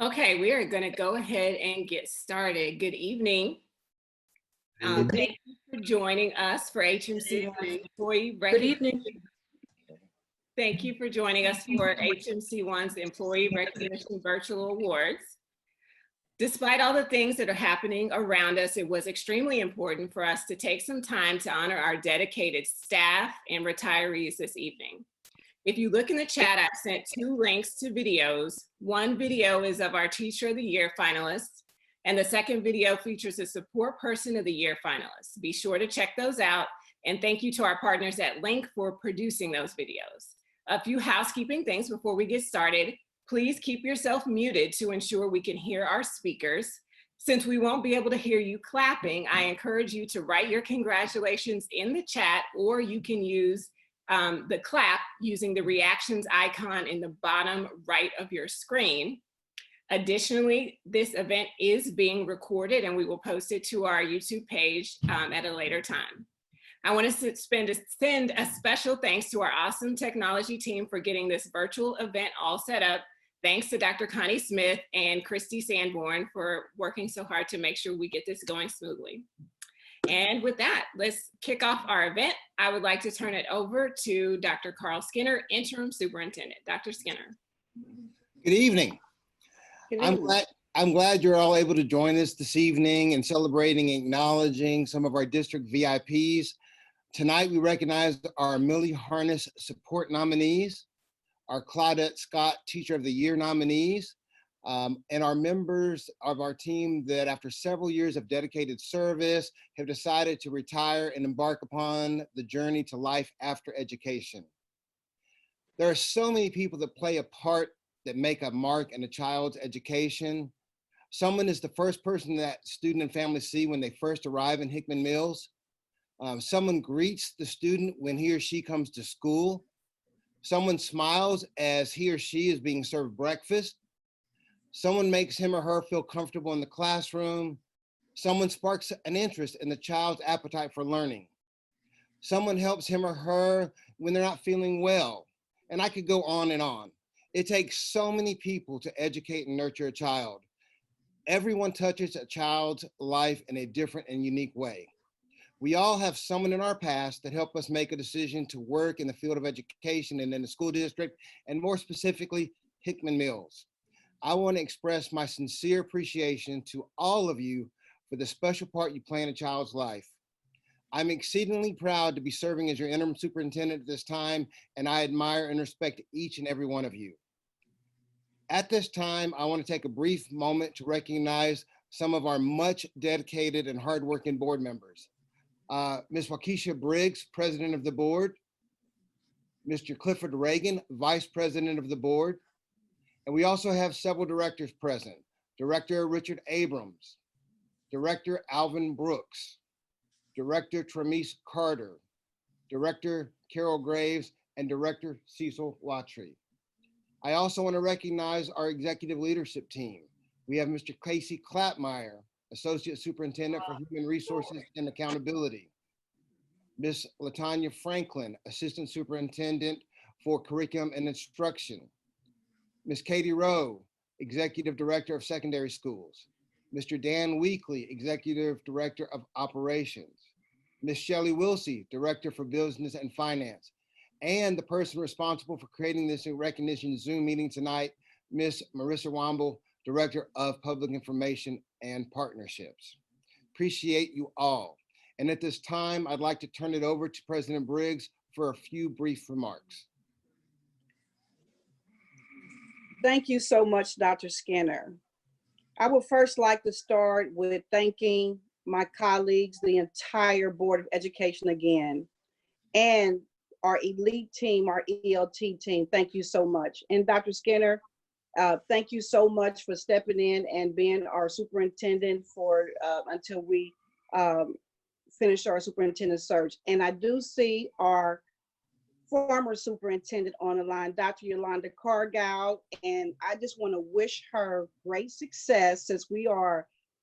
Okay, we are going to go ahead and get started. Good evening. Thank you for joining us for HMC1's Employee Good Recognition. evening. Thank you for joining us for HMC1's Employee Recognition Virtual Awards. Despite all the things that are happening around us, it was extremely important for us to take some time to honor our dedicated staff and retirees this evening. If you look in the chat, I've sent 2 links to videos. One video is of our Teacher of the Year finalists, and the second video features a Support Person of the Year finalists. Be sure to check those out, and thank you to our partners at Link for producing those videos. A few housekeeping things before we get started. Please keep yourself muted to ensure we can hear our speakers. Since we won't be able to hear you clapping, I encourage you to write your congratulations in the chat, or you can use the clap using the reactions icon in the bottom right of your screen. Additionally, this event is being recorded and we will post it to our YouTube page at a later time. I want to send a special thanks to our awesome technology team for getting this virtual event all set up. Thanks to Dr. Connie Smith and Christy Sanborn for working so hard to make sure we get this going smoothly. And with that, let's kick off our event. I would like to turn it over to Dr. Carl Skinner, Interim Superintendent. Dr. Skinner. Good evening. Good evening. I'm glad you're all able to join us this evening and celebrating and acknowledging some of our district VIPs. Tonight, we recognize our Millie Harness Support nominees, our Claudette Scott Teacher of the Year nominees, and our members of our team that after several years of dedicated service have decided to retire and embark upon the journey to life after education. There are so many people that play a part that make a mark in a child's education. Someone is the first person that student and family see when they first arrive in Hickman Mills. Someone greets the student when he or she comes to school. Someone smiles as he or she is being served breakfast. Someone makes him or her feel comfortable in the classroom. Someone sparks an interest in the child's appetite for learning. Someone helps him or her when they're not feeling well. And I could go on and on. It takes so many people to educate and nurture a child. Everyone touches a child's life in a different and unique way. We all have someone in our past that helped us make a decision to work in the field of education and in the school district, and more specifically, Hickman Mills. I want to express my sincere appreciation to all of you for the special part you play in a child's life. I'm exceedingly proud to be serving as your interim superintendent at this time, and I admire and respect each and every one of you. At this time, I want to take a brief moment to recognize some of our much dedicated and hardworking board members. Ms. Wakisha Briggs, President of the Board, Mr. Clifford Reagan, Vice President of the Board, and we also have several directors present. Director Richard Abrams, Director Alvin Brooks, Director Tremise Carter, Director Carol Graves, and Director Cecil Watry. I also want to recognize our executive leadership team. We have Mr. Casey Clapmeyer, Associate Superintendent for Human Resources and Accountability. Ms. LaTanya Franklin, Assistant Superintendent for Curriculum and Instruction. Ms. Katie Rowe, Executive Director of Secondary Schools. Mr. Dan Weekly, Executive Director of Operations. Ms. Shelley Wilsey, Director for Business and Finance. And the person responsible for creating this recognition Zoom meeting tonight, Ms. Marissa Womble, Director of Public Information and Partnerships. Appreciate you all. And at this time, I'd like to turn it over to President Briggs for a few brief remarks. Thank you so much, Dr. Skinner. I would first like to start with thanking my colleagues, the entire Board of Education again, and our elite team, our ELT team. Thank you so much. And Dr. Skinner, thank you so much for stepping in and being our superintendent for until we finish our superintendent search. And I do see our former superintendent on the line, Dr. Yolanda Cargow, and I just want to wish her great success since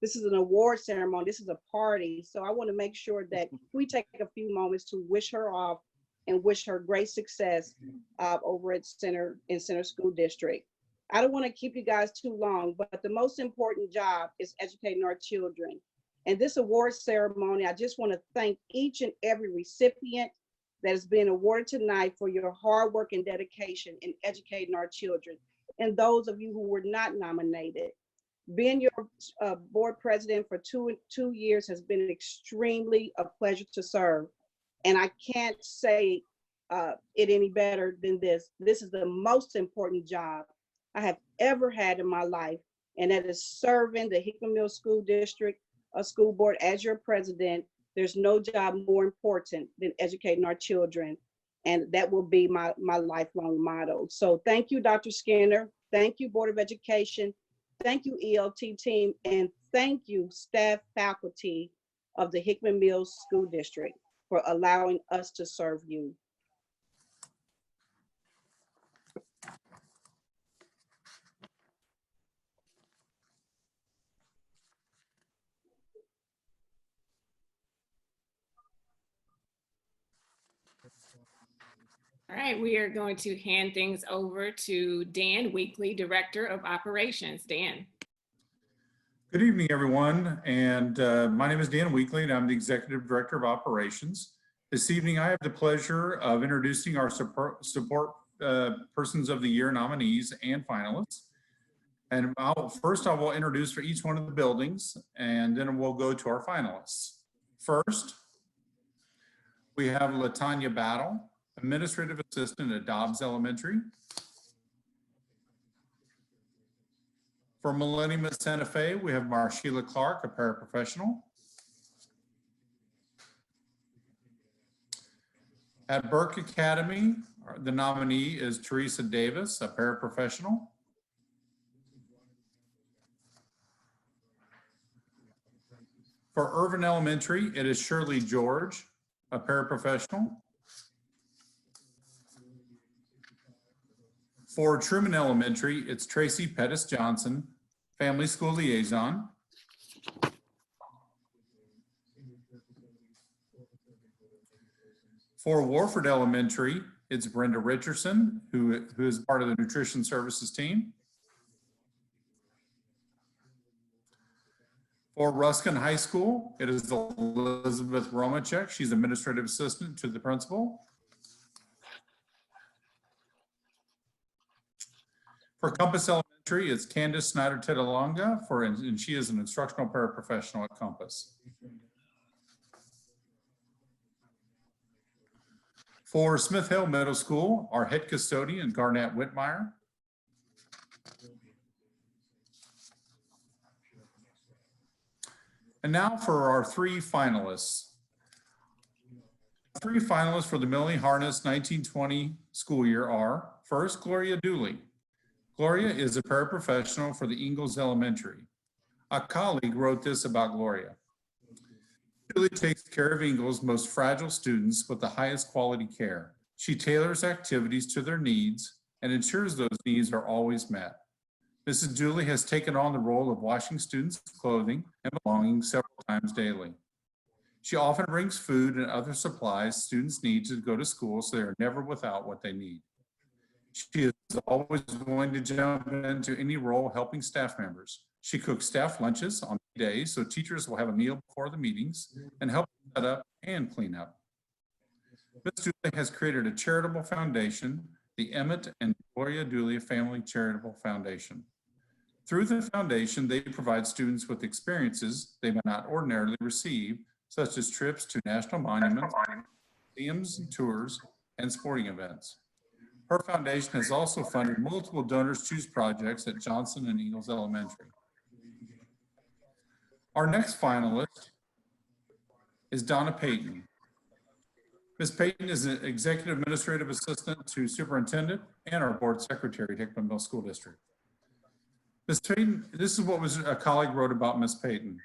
this is an award ceremony, this is a party. So I want to make sure that we take a few moments to wish her off and wish her great success over at Center School District. I don't want to keep you guys too long, but the most important job is educating our children. And this award ceremony, I just want to thank each and every recipient that is being awarded tonight for your hard work and dedication in educating our children. And those of you who were not nominated, being your board president for two years has been extremely a pleasure to serve. And I can't say it any better than this. This is the most important job I have ever had in my life, and that is serving the Hickman Middle School District School Board as your president. There's no job more important than educating our children, and that will be my lifelong motto. So thank you, Dr. Skinner. Thank you, Board of Education. Thank you, ELT team, and thank you, staff, faculty of the Hickman Mills School District for allowing us to serve you. All right, we are going to hand things over to Dan Weekly, Director of Operations. Dan. Good evening, everyone. And my name is Dan Weekly, and I'm the Executive Director of Operations. This evening, I have the pleasure of introducing our support Persons of the Year nominees and finalists. And first, I will introduce for each one of the buildings, and then we'll go to our finalists. First, we have LaTanya Battle, Administrative Assistant at Dobbs Elementary. For Millennium at Santa Fe, we have Marshila Clark, a paraprofessional. At Burke Academy, the nominee is Teresa Davis, a paraprofessional. For Ervin Elementary, it is Shirley George, a paraprofessional. For Truman Elementary, it's Tracy Pettis Johnson, Family School Liaison. For Warford Elementary, it's Brenda Richardson, who is part of the Nutrition Services team. For Ruskin High School, it is Elizabeth Romachek. She's Administrative Assistant to the Principal. For Compass Elementary, it's Candace Snyder Tedalonga, and she is an instructional paraprofessional at Compass. For Smith Hill Middle School, our head custodian, Garnett Whitmire. And now for our three finalists. Three finalists for the Millie Harness 1920 school year are, first, Gloria Dooley. Gloria is a paraprofessional for the Ingels Elementary. A colleague wrote this about Gloria. Dooley takes care of Ingels' most fragile students with the highest quality care. She tailors activities to their needs and ensures those needs are always met. Mrs. Dooley has taken on the role of washing students' clothing and belongings several times daily. She often brings food and other supplies students need to go to school, so they are never without what they need. She is always willing to jump into any role helping staff members. She cooks staff lunches on days so teachers will have a meal before the meetings and help set up and clean up. Ms. Dooley has created a charitable foundation, the Emmett and Gloria Dooley Family Charitable Foundation. Through the foundation, they provide students with experiences they may not ordinarily receive, such as trips to national monuments, museums, tours, and sporting events. Her foundation has also funded multiple Donors Choose projects at Johnson and Ingels Elementary. Our next finalist is Donna Payton. Ms. Payton is an Executive Administrative Assistant to Superintendent and our Board Secretary at Hickman Middle School District. Ms. Payton, this is what a colleague wrote about Ms. Payton.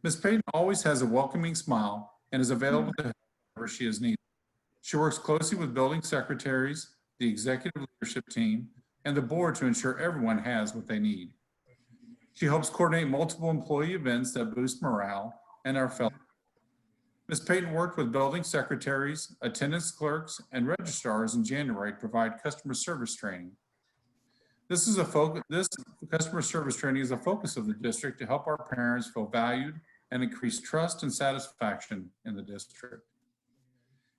Ms. Payton always has a welcoming smile and is available to help whenever she is needed. She works closely with building secretaries, the executive leadership team, and the board to ensure everyone has what they need. She helps coordinate multiple employee events that boost morale and our fellow. Ms. Payton worked with building secretaries, attendance clerks, and registrars in January to provide customer service training. This customer service training is a focus of the district to help our parents feel valued and increase trust and satisfaction in the district.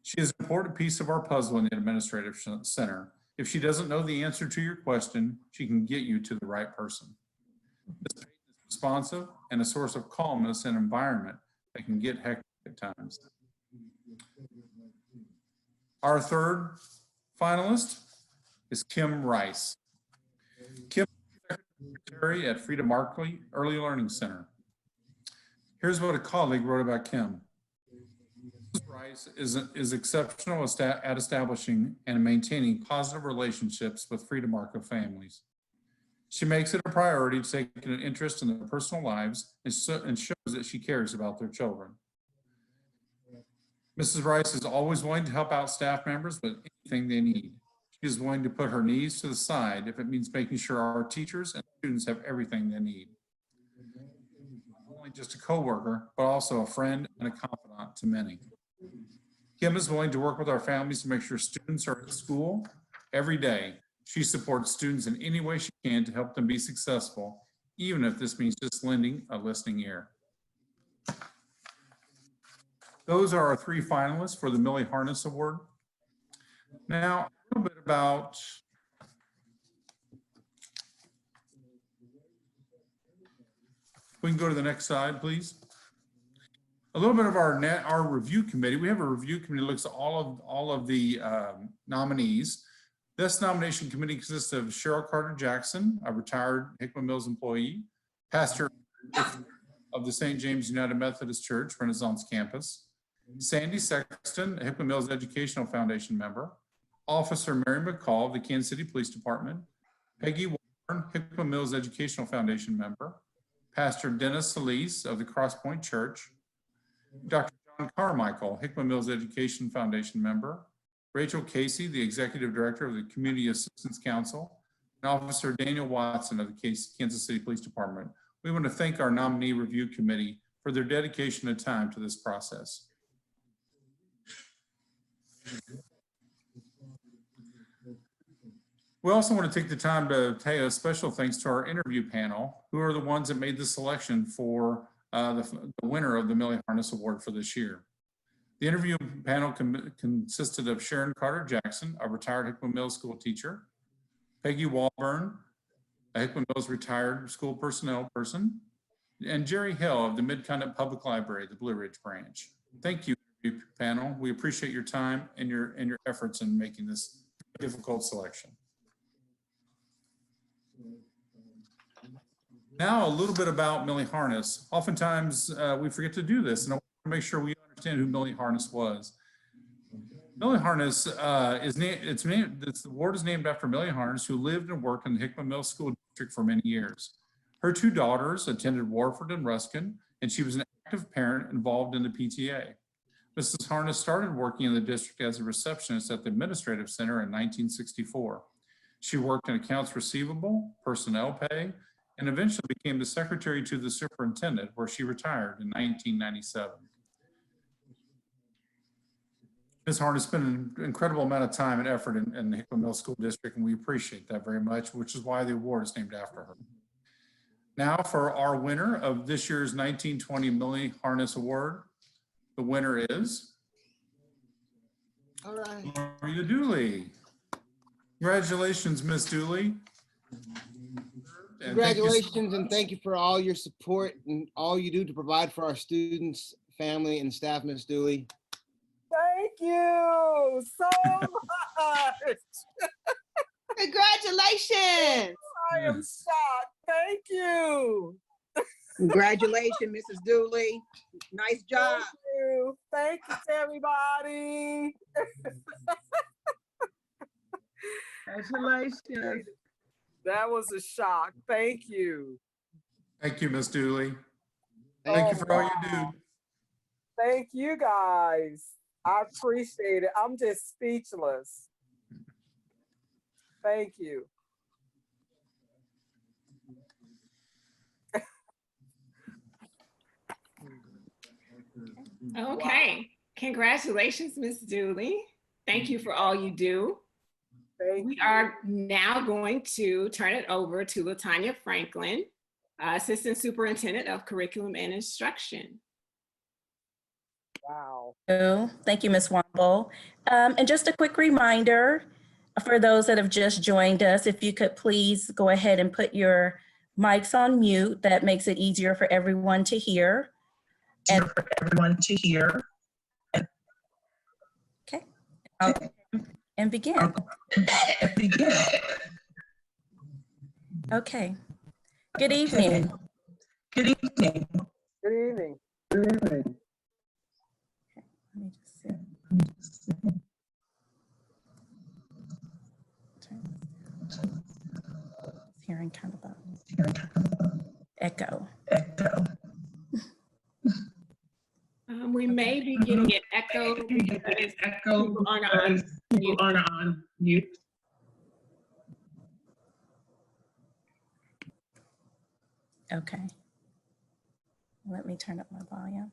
She is an important piece of our puzzle in the administrative center. If she doesn't know the answer to your question, she can get you to the right person. Ms. Payton is responsive and a source of calmness in an environment that can get hectic at times. Our third finalist is Kim Rice. Kim is secretary at Freda Markley Early Learning Center. Here's what a colleague wrote about Kim. Mrs. Rice is exceptional at establishing and maintaining positive relationships with Freda Markley families. She makes it a priority to take an interest in their personal lives and shows that she cares about their children. Mrs. Rice is always willing to help out staff members with anything they need. She is willing to put her needs to the side if it means making sure our teachers and students have everything they need. Not only just a coworker, but also a friend and a confidant to many. Kim is willing to work with our families to make sure students are at school every day. She supports students in any way she can to help them be successful, even if this means just lending a listening ear. Those are our three finalists for the Millie Harness Award. Now, a little bit about we can go to the next slide, please. A little bit of our review committee. We have a review committee that looks at all of the nominees. This nomination committee consists of Cheryl Carter Jackson, a retired Hickman Mills employee, pastor of the St. James United Methodist Church Renaissance Campus, Sandy Sexton, a Hickman Mills Educational Foundation member, Officer Mary McCall of the Kansas City Police Department, Peggy Warren, Hickman Mills Educational Foundation member, Pastor Dennis Solis of the Cross Point Church, Dr. John Carmichael, Hickman Mills Education Foundation member, Rachel Casey, the Executive Director of the Community Assistance Council, and Officer Daniel Watson of the Kansas City Police Department. We want to thank our nominee review committee for their dedication and time to this process. We also want to take the time to pay a special thanks to our interview panel, who are the ones that made the selection for the winner of the Millie Harness Award for this year. The interview panel consisted of Sharon Carter Jackson, a retired Hickman Mills school teacher, Peggy Walburn, a Hickman Mills retired school personnel person, and Jerry Hale of the Mid-Continent Public Library, the Blue Ridge branch. Thank you, panel. We appreciate your time and your efforts in making this difficult selection. Now, a little bit about Millie Harness. Oftentimes, we forget to do this, and I want to make sure we understand who Millie Harness was. Millie Harness the award is named after Millie Harness, who lived and worked in the Hickman Mills School District for many years. Her two daughters attended Warford and Ruskin, and she was an active parent involved in the PTA. Mrs. Harness started working in the district as a receptionist at the administrative center in 1964. She worked in accounts receivable, personnel pay, and eventually became the secretary to the superintendent, where she retired in 1997. Ms. Harness spent an incredible amount of time and effort in the Hickman Mills School District, and we appreciate that very much, which is why the award is named after her. Now for our winner of this year's 1920 Millie Harness Award. The winner is Gloria Dooley. Congratulations, Ms. Dooley. Congratulations, and thank you for all your support and all you do to provide for our students, family, and staff, Ms. Dooley. Thank you so much. Congratulations. I am shocked. Thank you. Congratulations, Mrs. Dooley. Nice job. Thank you. Thank you to everybody. Congratulations. That was a shock. Thank you. Thank you, Ms. Dooley. Thank you for all you do. Thank you, guys. I appreciate it. I'm just speechless. Thank you. Okay, congratulations, Ms. Dooley. Thank you for all you do. Thank We you. are now going to turn it over to LaTanya Franklin, Assistant Superintendent of Curriculum and Instruction. Wow. Thank you, Ms. Womble. And just a quick reminder for those that have just joined us, if you could please go ahead and put your mics on mute. That makes it easier for everyone to hear. Okay. And begin. Okay. Good evening. Good evening. Let me just see. Hearing kind of a echo. We may be getting an echo because people aren't on mute. Okay. Let me turn up my volume.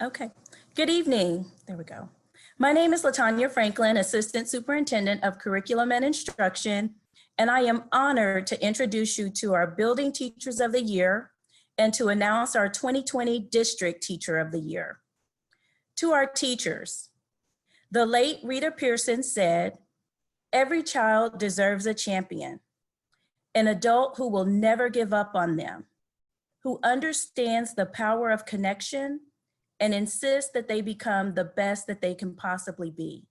Okay. Good evening. There we go. My name is LaTanya Franklin, Assistant Superintendent of Curriculum and Instruction, and I am honored to introduce you to our Building Teachers of the Year and to announce our 2020 District Teacher of the Year. To our teachers, the late Rita Pearson said, "Every child deserves a champion, an adult who will never give up on them, who understands the power of connection and insists that they become the best that they can possibly be."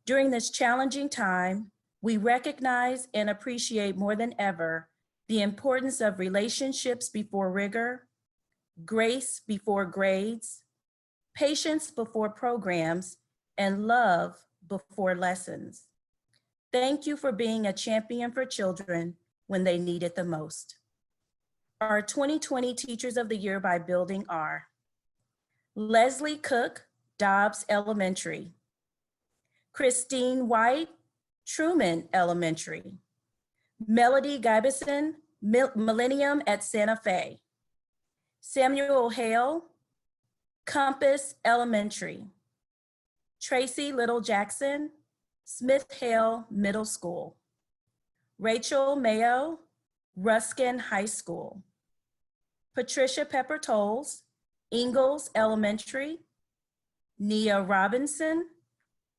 During this challenging time, we recognize and appreciate more than ever the importance of relationships before rigor, grace before grades, patience before programs, and love before lessons. Thank you for being a champion for children when they need it the most. Our 2020 Teachers of the Year by building are Leslie Cook, Dobbs Elementary. Christine White, Truman Elementary. Melody Gibison, Millennium at Santa Fe. Samuel Hale, Compass Elementary. Tracy Little Jackson, Smith Hale Middle School. Rachel Mayo, Ruskin High School. Patricia Pepper Tolles, Ingels Elementary. Nia Robinson,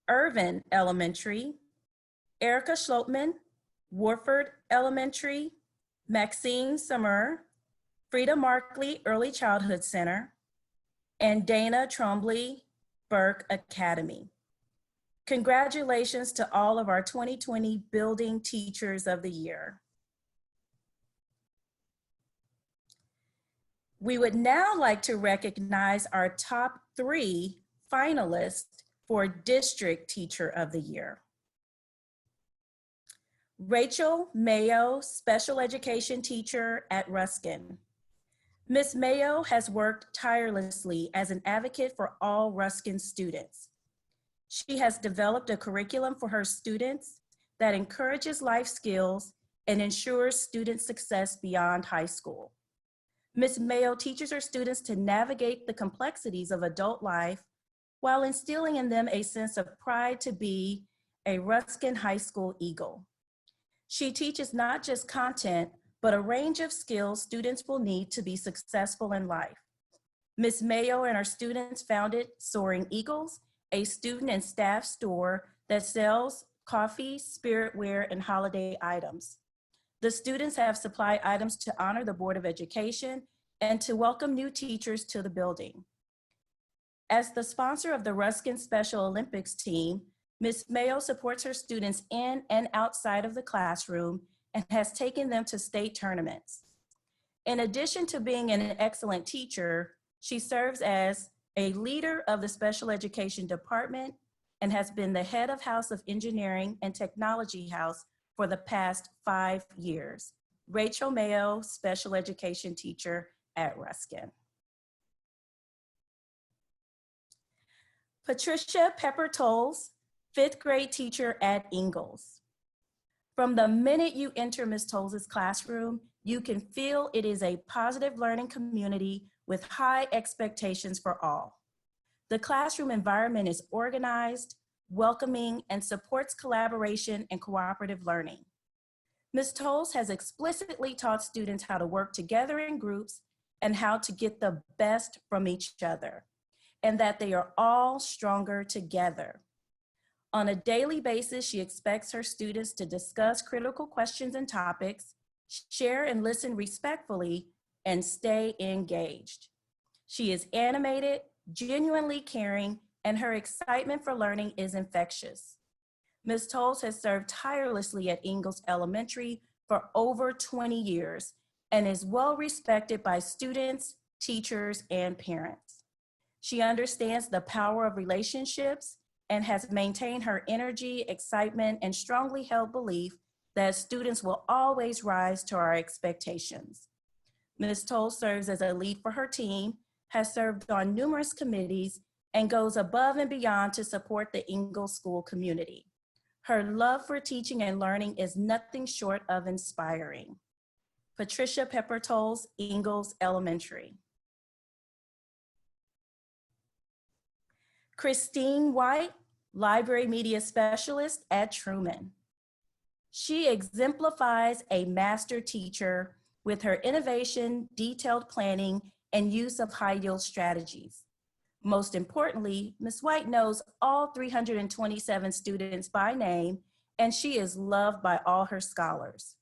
Ervin Elementary. Erica Schlotman, Warford Elementary. Maxine Sommerer, Freda Markley Early Childhood Center, and Dana Trombley, Burke Academy. Congratulations to all of our 2020 Building Teachers of the Year. We would now like to recognize our top 3 finalists for District Teacher of the Year. Rachel Mayo, Special Education Teacher at Ruskin. Ms. Mayo has worked tirelessly as an advocate for all Ruskin students. She has developed a curriculum for her students that encourages life skills and ensures student success beyond high school. Ms. Mayo teaches her students to navigate the complexities of adult life while instilling in them a sense of pride to be a Ruskin High School Eagle. She teaches not just content, but a range of skills students will need to be successful in life. Ms. Mayo and her students founded Soaring Eagles, a student and staff store that sells coffee, spiritware, and holiday items. The students have supplied items to honor the Board of Education and to welcome new teachers to the building. As the sponsor of the Ruskin Special Olympics team, Ms. Mayo supports her students in and outside of the classroom and has taken them to state tournaments. In addition to being an excellent teacher, she serves as a leader of the special education department and has been the head of House of Engineering and Technology House for the past 5 years. Rachel Mayo, special education teacher at Ruskin. Patricia Pepper Tolles, 5th grade teacher at Ingels. From the minute you enter Ms. Tolles' classroom, you can feel it is a positive learning community with high expectations for all. The classroom environment is organized, welcoming, and supports collaboration and cooperative learning. Ms. Tolles has explicitly taught students how to work together in groups and how to get the best from each other, and that they are all stronger together. On a daily basis, she expects her students to discuss critical questions and topics, share and listen respectfully, and stay engaged. She is animated, genuinely caring, and her excitement for learning is infectious. Ms. Tolles has served tirelessly at Ingels Elementary for over 20 years and is well respected by students, teachers, and parents. She understands the power of relationships and has maintained her energy, excitement, and strongly held belief that students will always rise to our expectations. Ms. Tolles serves as a lead for her team, has served on numerous committees, and goes above and beyond to support the Ingels school community. Her love for teaching and learning is nothing short of inspiring. Patricia Pepper Tolles, Ingels Elementary. Christine White, Library Media Specialist at Truman. She exemplifies a master teacher with her innovation, detailed planning, and use of high-yield strategies. Most importantly, Ms. White knows all 327 students by name, and she is loved by all her scholars.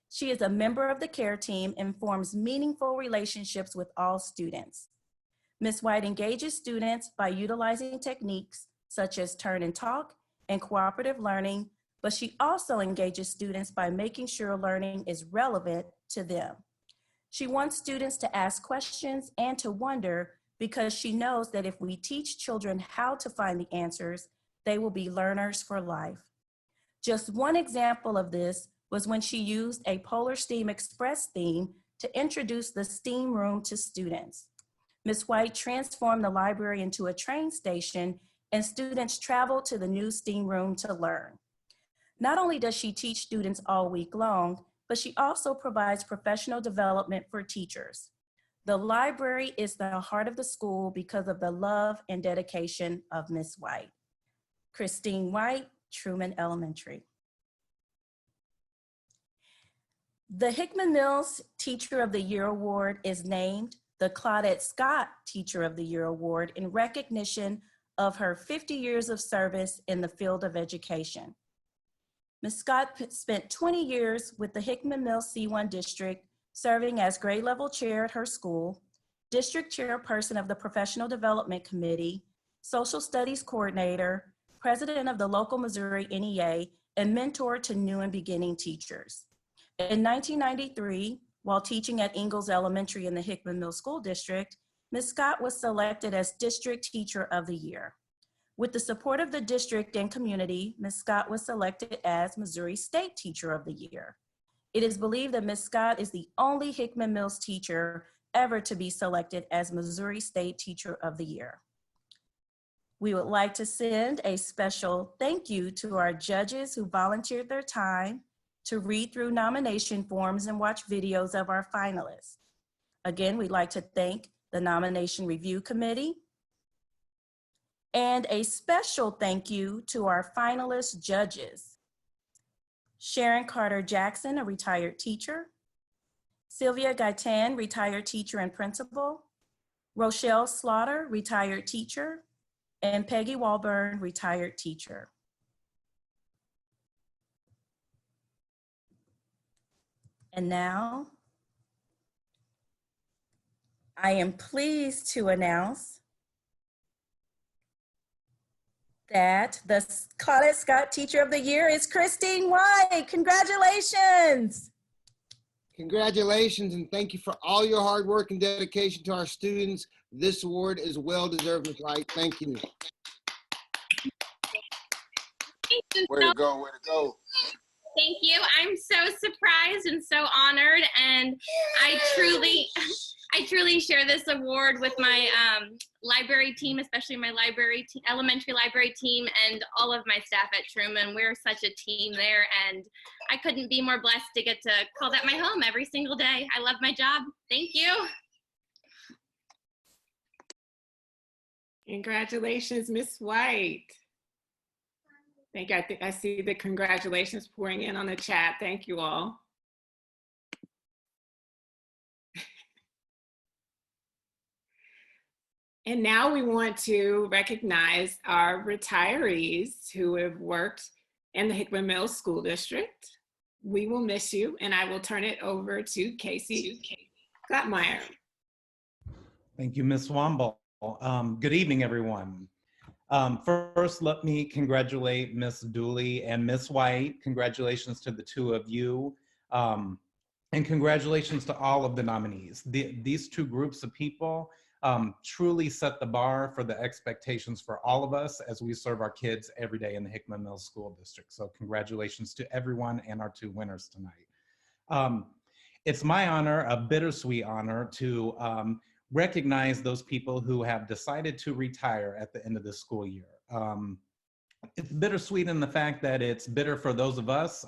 She is a member of the care team and forms meaningful relationships with all students. Ms. White engages students by utilizing techniques such as turn and talk and cooperative learning, but she also engages students by making sure learning is relevant to them. She wants students to ask questions and to wonder, because she knows that if we teach children how to find the answers, they will be learners for life. Just one example of this was when she used a Polar Steam Express theme to introduce the STEAM room to students. Ms. White transformed the library into a train station, and students traveled to the new STEAM room to learn. Not only does she teach students all week long, but she also provides professional development for teachers. The library is the heart of the school because of the love and dedication of Ms. White. Christine White, Truman Elementary. The Hickman Mills Teacher of the Year Award is named the Claudette Scott Teacher of the Year Award in recognition of her 50 years of service in the field of education. Ms. Scott spent 20 years with the Hickman Mills C-1 district, serving as grade level chair at her school, district chairperson of the Professional Development Committee, social studies coordinator, president of the local Missouri NEA, and mentor to new and beginning teachers. In 1993, while teaching at Ingels Elementary in the Hickman Mills School District, Ms. Scott was selected as District Teacher of the Year. With the support of the district and community, Ms. Scott was selected as Missouri State Teacher of the Year. It is believed that Ms. Scott is the only Hickman Mills teacher ever to be selected as Missouri State Teacher of the Year. We would like to send a special thank you to our judges who volunteered their time to read through nomination forms and watch videos of our finalists. Again, we'd like to thank the Nomination Review Committee, and a special thank you to our finalist judges. Sharon Carter Jackson, a retired teacher. Sylvia Gaitan, retired teacher and principal. Rochelle Slaughter, retired teacher. And Peggy Walburn, retired teacher. And now, I am pleased to announce that the Claudette Scott Teacher of the Year is Christine White. Congratulations. Congratulations, and thank you for all your hard work and dedication to our students. This award is well-deserved, Ms. White. Thank you. Way to go, way to go. Thank you. I'm so surprised and so honored, and I truly share this award with my library team, especially my elementary library team, and all of my staff at Truman. We're such a team there, and I couldn't be more blessed to get to call that my home every single day. I love my job. Thank you. Congratulations, Ms. White. Thank you. I think I see the congratulations pouring in on the chat. Thank you all. And now we want to recognize our retirees who have worked in the Hickman Middle School District. We will miss you, and I will turn it over to Casey Gutmeyer. Thank you, Ms. Womble. Good evening, everyone. First, let me congratulate Ms. Dooley and Ms. White. Congratulations to the two of you. And congratulations to all of the nominees. These two groups of people truly set the bar for the expectations for all of us as we serve our kids every day in the Hickman Mills School District. So congratulations to everyone and our two winners tonight. It's my honor, a bittersweet honor, to recognize those people who have decided to retire at the end of the school year. It's bittersweet in the fact that it's bitter for those of us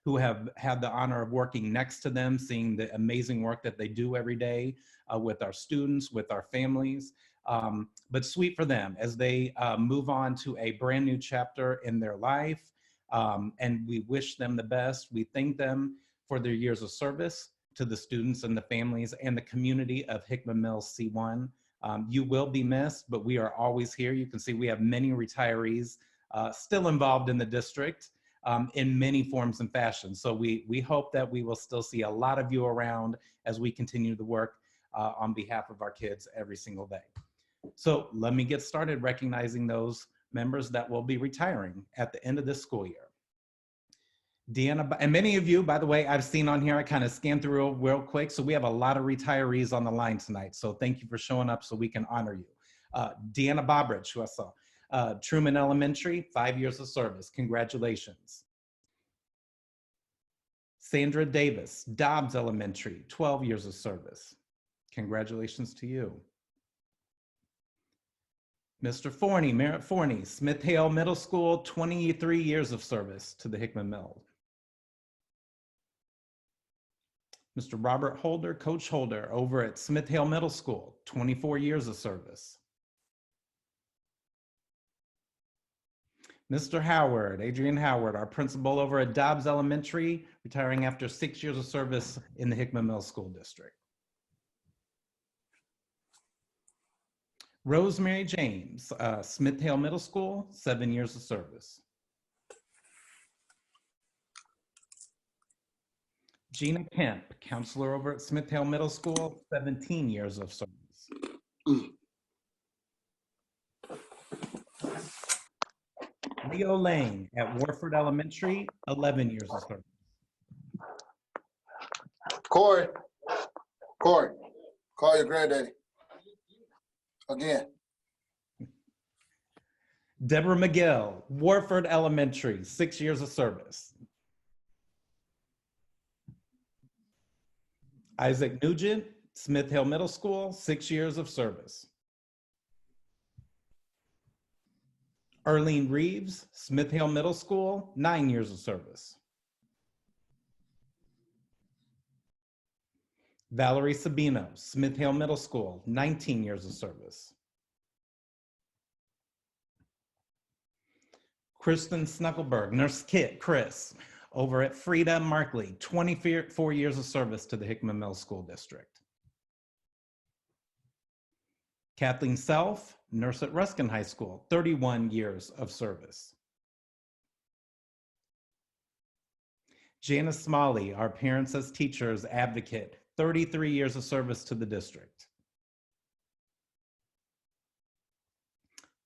who have had the honor of working next to them, seeing the amazing work that they do every day with our students, with our families, but sweet for them as they move on to a brand new chapter in their life. And we wish them the best. We thank them for their years of service to the students and the families and the community of Hickman Mills C-1. You will be missed, but we are always here. You can see we have many retirees still involved in the district in many forms and fashions. So we hope that we will still see a lot of you around as we continue to work on behalf of our kids every single day. So let me get started recognizing those members that will be retiring at the end of this school year. Deanna, and many of you, by the way, I've seen on here, I kind of scanned through real quick. So we have a lot of retirees on the line tonight. So thank you for showing up so we can honor you. Deanna Bobridge, who I saw. Truman Elementary, 5 years of service. Congratulations. Sandra Davis Dobbs Elementary, 12 years of service. Congratulations to you. Mr. Forney, Merritt Forney, Smith Hale Middle School, 23 years of service to the Hickman Mill. Mr. Robert Holder, Coach Holder, over at Smith Hale Middle School, 24 years of service. Mr. Howard, Adrain Howard, our principal over at Dobbs Elementary, retiring after 6 years of service in the Hickman Mill School District. Rosemary James, Smith Hale Middle School, 7 years of service. Gina Kemp, counselor over at Smith Hale Middle School, 17 years of service. Leo Lane at Warford Elementary, 11 years of service. Corey, call your granddaddy. Again. Deborah McGill, Warford Elementary, 6 years of service. Isaac Nugent, Smith Hill Middle School, 6 years of service. Arlene Reeves, Smith Hill Middle School, 9 years of service. Valerie Sabino, Smith Hill Middle School, 19 years of service. Kristen Snuckleberg, Nurse Kit, Chris, over at Freda Markley, 24 years of service to the Hickman Mill School District. Kathleen Self, nurse at Ruskin High School, 31 years of service. Janice Smalley, our Parents as Teachers advocate, 33 years of service to the district.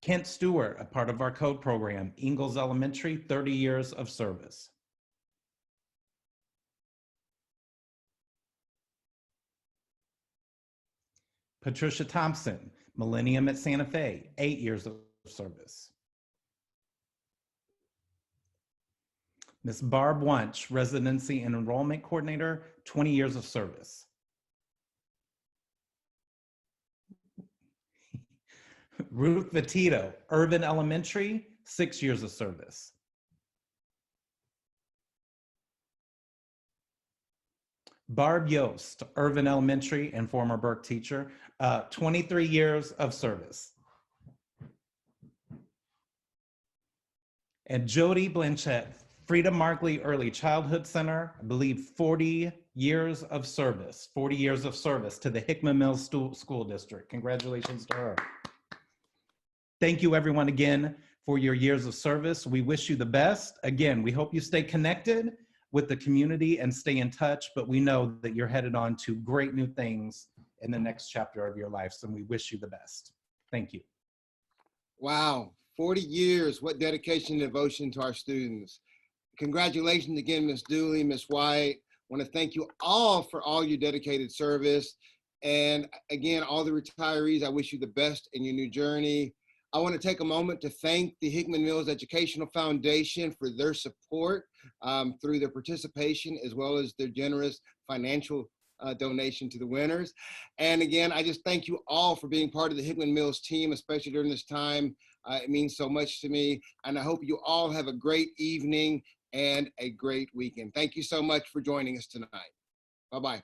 Kent Stewart, a part of our code program, Ingels Elementary, 30 years of service. Patricia Thompson, Millennium at Santa Fe, 8 years of service. Ms. Barb Wunsch, Residency and Enrollment Coordinator, 20 years of service. Ruth Vitito, Ervin Elementary, 6 years of service. Barb Yost, Ervin Elementary and former Burke teacher, 23 years of service. And Jody Blanchett, Freda Markley Early Childhood Center, I believe 40 years of service to the Hickman Mills School District. Congratulations to her. Thank you everyone again for your years of service. We wish you the best. Again, we hope you stay connected with the community and stay in touch, but we know that you're headed on to great new things in the next chapter of your lives, and we wish you the best. Thank you. Wow, 40 years, what dedication and devotion to our students. Congratulations again, Ms. Dooley, Ms. White. I want to thank you all for all your dedicated service. And again, all the retirees, I wish you the best in your new journey. I want to take a moment to thank the Hickman Mills Educational Foundation for their support through their participation, as well as their generous financial donation to the winners. And again, I just thank you all for being part of the Hickman Mills team, especially during this time. It means so much to me. And I hope you all have a great evening and a great weekend. Thank you so much for joining us tonight. Bye-bye.